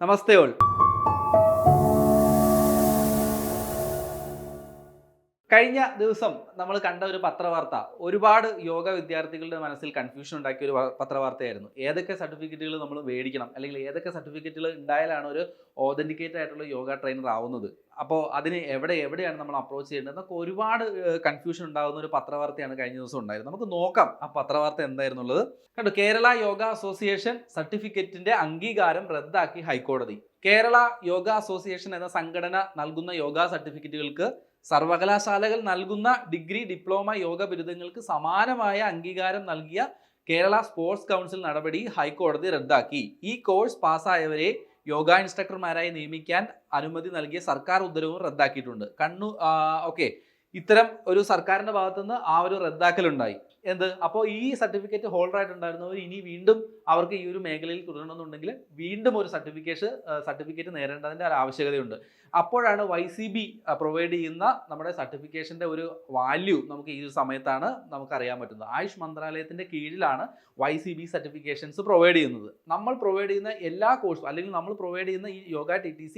നമസ്തേ all. കഴിഞ്ഞ ദിവസം നമ്മൾ കണ്ട ഒരു പത്രവാർത്ത ഒരുപാട് യോഗ വിദ്യാർത്ഥികളുടെ മനസ്സിൽ കൺഫ്യൂഷൻ ഉണ്ടാക്കിയ ഒരു പത്രവാർത്തയായിരുന്നു. ഏതൊക്കെ സർട്ടിഫിക്കറ്റുകൾ നമ്മൾ മേടിക്കണം, അല്ലെങ്കിൽ ഏതൊക്കെ സർട്ടിഫിക്കറ്റുകൾ ഉണ്ടായാലാണ് ഒരു ഓതന്റിക്കേറ്റഡ് ആയിട്ടുള്ള യോഗ ട്രെയിനർ ആവുന്നത്, അപ്പോൾ അതിന് എവിടെയാണ് നമ്മൾ അപ്രോച്ച് ചെയ്യേണ്ടത് എന്നൊക്കെ ഒരുപാട് കൺഫ്യൂഷൻ ഉണ്ടാകുന്ന ഒരു പത്രവാർത്തയാണ് കഴിഞ്ഞ ദിവസം ഉണ്ടായിരുന്നത്. നമുക്ക് നോക്കാം ആ പത്രവാർത്ത എന്തായിരുന്നുള്ളത്. കണ്ടു, കേരള യോഗ അസോസിയേഷൻ സർട്ടിഫിക്കറ്റിന്റെ അംഗീകാരം റദ്ദാക്കി ഹൈക്കോടതി. കേരള യോഗ അസോസിയേഷൻ എന്ന സംഘടന നൽകുന്ന യോഗ സർട്ടിഫിക്കറ്റുകൾക്ക് സർവകലാശാലകൾ നൽകുന്ന ഡിഗ്രി, ഡിപ്ലോമ, യോഗ ബിരുദങ്ങൾക്ക് സമാനമായ അംഗീകാരം നൽകിയ കേരള സ്പോർട്സ് കൗൺസിൽ നടപടി ഹൈക്കോടതി റദ്ദാക്കി. ഈ കോഴ്സ് പാസ്സായവരെ യോഗ ഇൻസ്ട്രക്ടർമാരായി നിയമിക്കാൻ അനുമതി നൽകിയ സർക്കാർ ഉത്തരവും റദ്ദാക്കിയിട്ടുണ്ട്. ഓക്കെ, ഇത്തരം ഒരു സർക്കാരിന്റെ ഭാഗത്തുനിന്ന് ആ ഒരു റദ്ദാക്കലുണ്ടായി. അപ്പോൾ ഈ സർട്ടിഫിക്കറ്റ് ഹോൾഡർ ആയിട്ടുണ്ടായിരുന്നവർ ഇനി വീണ്ടും അവർക്ക് ഈ ഒരു മേഖലയിൽ തുടരണമെന്നുണ്ടെങ്കിൽ വീണ്ടും ഒരു സർട്ടിഫിക്കറ്റ് നേടേണ്ടതിൻ്റെ ഒരു ആവശ്യകതയുണ്ട്. അപ്പോഴാണ് YCB പ്രൊവൈഡ് ചെയ്യുന്ന നമ്മുടെ സർട്ടിഫിക്കേഷൻ്റെ ഒരു വാല്യൂ നമുക്ക് ഈ ഒരു സമയത്താണ് നമുക്കറിയാൻ പറ്റുന്നത്. ആയുഷ് മന്ത്രാലയത്തിൻ്റെ കീഴിലാണ് YCB സർട്ടിഫിക്കേഷൻസ് പ്രൊവൈഡ് ചെയ്യുന്നത്. നമ്മൾ പ്രൊവൈഡ് ചെയ്യുന്ന എല്ലാ കോഴ്സും, അല്ലെങ്കിൽ നമ്മൾ പ്രൊവൈഡ് ചെയ്യുന്ന ഈ യോഗ TTC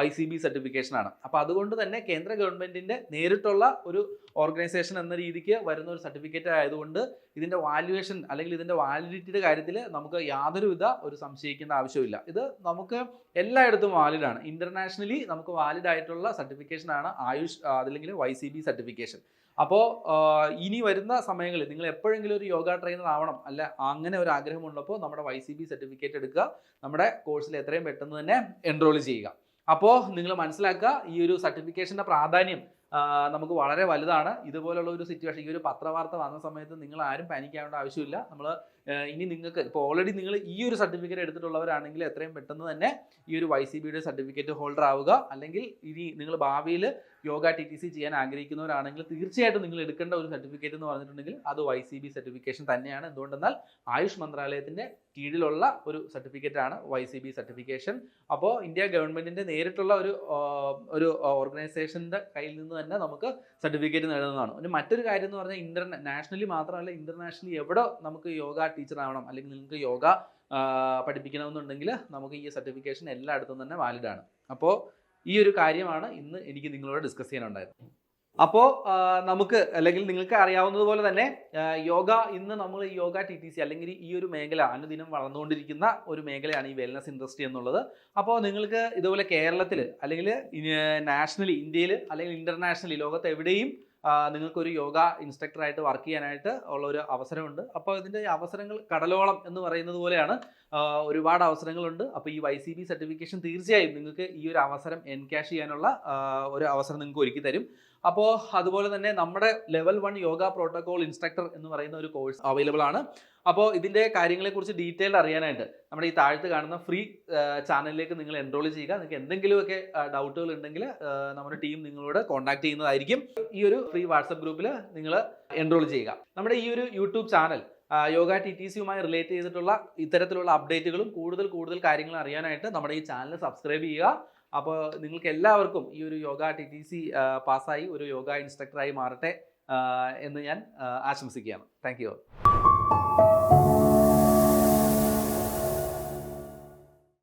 YCB സർട്ടിഫിക്കേഷനാണ്. അപ്പോൾ അതുകൊണ്ട് തന്നെ കേന്ദ്ര ഗവൺമെൻറ്റിൻ്റെ നേരിട്ടുള്ള ഒരു ഓർഗനൈസേഷൻ എന്ന രീതിക്ക് വരുന്ന ഒരു സർട്ടിഫിക്കറ്റ് ആയതുകൊണ്ട് ഇതിൻ്റെ വാല്യുവേഷൻ അല്ലെങ്കിൽ ഇതിൻ്റെ വാലിഡിറ്റിയുടെ കാര്യത്തിൽ നമുക്ക് യാതൊരുവിധ ഒരു സംശയിക്കേണ്ട ആവശ്യമില്ല. ഇത് നമുക്ക് എല്ലായിടത്തും വാലിഡാണ്. ഇൻ്റർനാഷണലി നമുക്ക് വാലിഡ് ആയിട്ടുള്ള സർട്ടിഫിക്കേഷനാണ് ആയുഷ് അതല്ലെങ്കിൽ YCB സർട്ടിഫിക്കേഷൻ. അപ്പോൾ ഇനി വരുന്ന സമയങ്ങളിൽ നിങ്ങൾ എപ്പോഴെങ്കിലും ഒരു യോഗ ട്രെയിനർ ആവണം, അല്ല അങ്ങനെ ഒരു ആഗ്രഹമുള്ളപ്പോൾ നമ്മുടെ YCB സർട്ടിഫിക്കറ്റ് എടുക്കുക, നമ്മുടെ കോഴ്സിൽ എത്രയും പെട്ടെന്ന് തന്നെ എൻറോൾ ചെയ്യുക. അപ്പോൾ നിങ്ങൾ മനസ്സിലാക്കുക, ഈ ഒരു സർട്ടിഫിക്കേഷൻ്റെ പ്രാധാന്യം നമുക്ക് വളരെ വലുതാണ്. ഇതുപോലുള്ള ഒരു സിറ്റുവേഷൻ, ഈ ഒരു പത്രവാർത്ത വന്ന സമയത്ത് നിങ്ങൾ ആരും പാനിക്കാവേണ്ട ആവശ്യമില്ല. ഇനി നിങ്ങൾക്ക് ഇപ്പോൾ ഓൾറെഡി നിങ്ങൾ ഈ ഒരു സർട്ടിഫിക്കറ്റ് എടുത്തിട്ടുള്ളവരാണെങ്കിൽ എത്രയും പെട്ടെന്ന് തന്നെ ഈ ഒരു YCBയുടെ സർട്ടിഫിക്കറ്റ് ഹോൾഡർ ആവുക. അല്ലെങ്കിൽ ഇനി നിങ്ങൾ ഭാവിയിൽ യോഗ TTC ചെയ്യാൻ ആഗ്രഹിക്കുന്നവരാണെങ്കിൽ തീർച്ചയായിട്ടും നിങ്ങൾ എടുക്കേണ്ട ഒരു സർട്ടിഫിക്കറ്റ് എന്ന് പറഞ്ഞിട്ടുണ്ടെങ്കിൽ അത് YCB സർട്ടിഫിക്കേഷൻ തന്നെയാണ്. എന്തുകൊണ്ടെന്നാൽ ആയുഷ് മന്ത്രാലയത്തിൻ്റെ കീഴിലുള്ള ഒരു സർട്ടിഫിക്കറ്റാണ് YCB സർട്ടിഫിക്കേഷൻ. അപ്പോൾ ഇന്ത്യ ഗവൺമെൻറ്റിൻ്റെ നേരിട്ടുള്ള ഒരു ഓർഗനൈസേഷൻ്റെ കയ്യിൽ നിന്ന് തന്നെ നമുക്ക് സർട്ടിഫിക്കറ്റ് നേടുന്നതാണ്. മറ്റൊരു കാര്യം എന്ന് പറഞ്ഞാൽ നാഷണലി മാത്രമല്ല, ഇൻ്റർനാഷണലി എവിടെ നമുക്ക് യോഗ ടീച്ചർ ആവണം, അല്ലെങ്കിൽ നിങ്ങൾക്ക് യോഗ പഠിപ്പിക്കണമെന്നുണ്ടെങ്കിൽ നമുക്ക് ഈ സർട്ടിഫിക്കേഷൻ എല്ലായിടത്തും തന്നെ വാലിഡാണ്. അപ്പോൾ ഈ ഒരു കാര്യമാണ് ഇന്ന് എനിക്ക് നിങ്ങളോട് ഡിസ്കസ് ചെയ്യാനുണ്ടായിരുന്നത്. അപ്പോൾ നമുക്ക്, അല്ലെങ്കിൽ നിങ്ങൾക്ക് അറിയാവുന്നതുപോലെ തന്നെ ഇന്ന് നമ്മൾ യോഗ TTC അല്ലെങ്കിൽ ഈ ഒരു മേഖല അനുദിനം വളർന്നുകൊണ്ടിരിക്കുന്ന ഒരു മേഖലയാണ് ഈ വെൽനസ് ഇൻഡസ്ട്രി എന്നുള്ളത്. അപ്പോൾ നിങ്ങൾക്ക് ഇതുപോലെ കേരളത്തിൽ അല്ലെങ്കിൽ നാഷണലി, ഇന്ത്യയിൽ അല്ലെങ്കിൽ ഇൻ്റർനാഷണലി, ലോകത്ത് എവിടെയും നിങ്ങൾക്കൊരു യോഗ ഇൻസ്ട്രക്ടറായിട്ട് വർക്ക് ചെയ്യാനായിട്ട് ഉള്ള ഒരു അവസരമുണ്ട്. അപ്പോൾ ഇതിൻ്റെ അവസരങ്ങൾ കടലോളം എന്ന് പറയുന്നത് പോലെയാണ്, ഒരുപാട് അവസരങ്ങളുണ്ട്. അപ്പോൾ ഈ YCB സർട്ടിഫിക്കേഷൻ തീർച്ചയായും നിങ്ങൾക്ക് ഈ ഒരു അവസരം എൻകാഷ് ചെയ്യാനുള്ള ഒരു അവസരം നിങ്ങൾക്ക് ഒരുക്കി തരും. അപ്പോൾ അതുപോലെ തന്നെ നമ്മുടെ ലെവൽ 1 യോഗ പ്രോട്ടോകോൾ ഇൻസ്ട്രക്ടർ എന്ന് പറയുന്ന ഒരു കോഴ്സ് അവൈലബിൾ ആണ്. അപ്പോൾ ഇതിൻ്റെ കാര്യങ്ങളെക്കുറിച്ച് ഡീറ്റെയിൽഡ് അറിയാനായിട്ട് നമ്മുടെ ഈ താഴത്ത് കാണുന്ന ഫ്രീ ചാനലിലേക്ക് നിങ്ങൾ എൻറോൾ ചെയ്യുക. നിങ്ങൾക്ക് എന്തെങ്കിലുമൊക്കെ ഡൗട്ടുകൾ ഉണ്ടെങ്കിൽ നമ്മുടെ ടീം നിങ്ങളോട് കോൺടാക്ട് ചെയ്യുന്നതായിരിക്കും. ഈ ഒരു ഫ്രീ വാട്സപ്പ് ഗ്രൂപ്പിൽ നിങ്ങൾ എൻറോൾ ചെയ്യുക. നമ്മുടെ ഈ ഒരു യൂട്യൂബ് ചാനൽ യോഗ TTCയുമായി റിലേറ്റ് ചെയ്തിട്ടുള്ള ഇത്തരത്തിലുള്ള അപ്ഡേറ്റുകളും കൂടുതൽ കാര്യങ്ങളും അറിയാനായിട്ട് നമ്മുടെ ഈ ചാനൽ സബ്സ്ക്രൈബ് ചെയ്യുക. അപ്പോൾ നിങ്ങൾക്ക് എല്ലാവർക്കും ഈ ഒരു യോഗ TTC പാസ്സായി ഒരു യോഗ ഇൻസ്ട്രക്ടറായി മാറട്ടെ എന്ന് ഞാൻ ആശംസിക്കുകയാണ്. Thank you.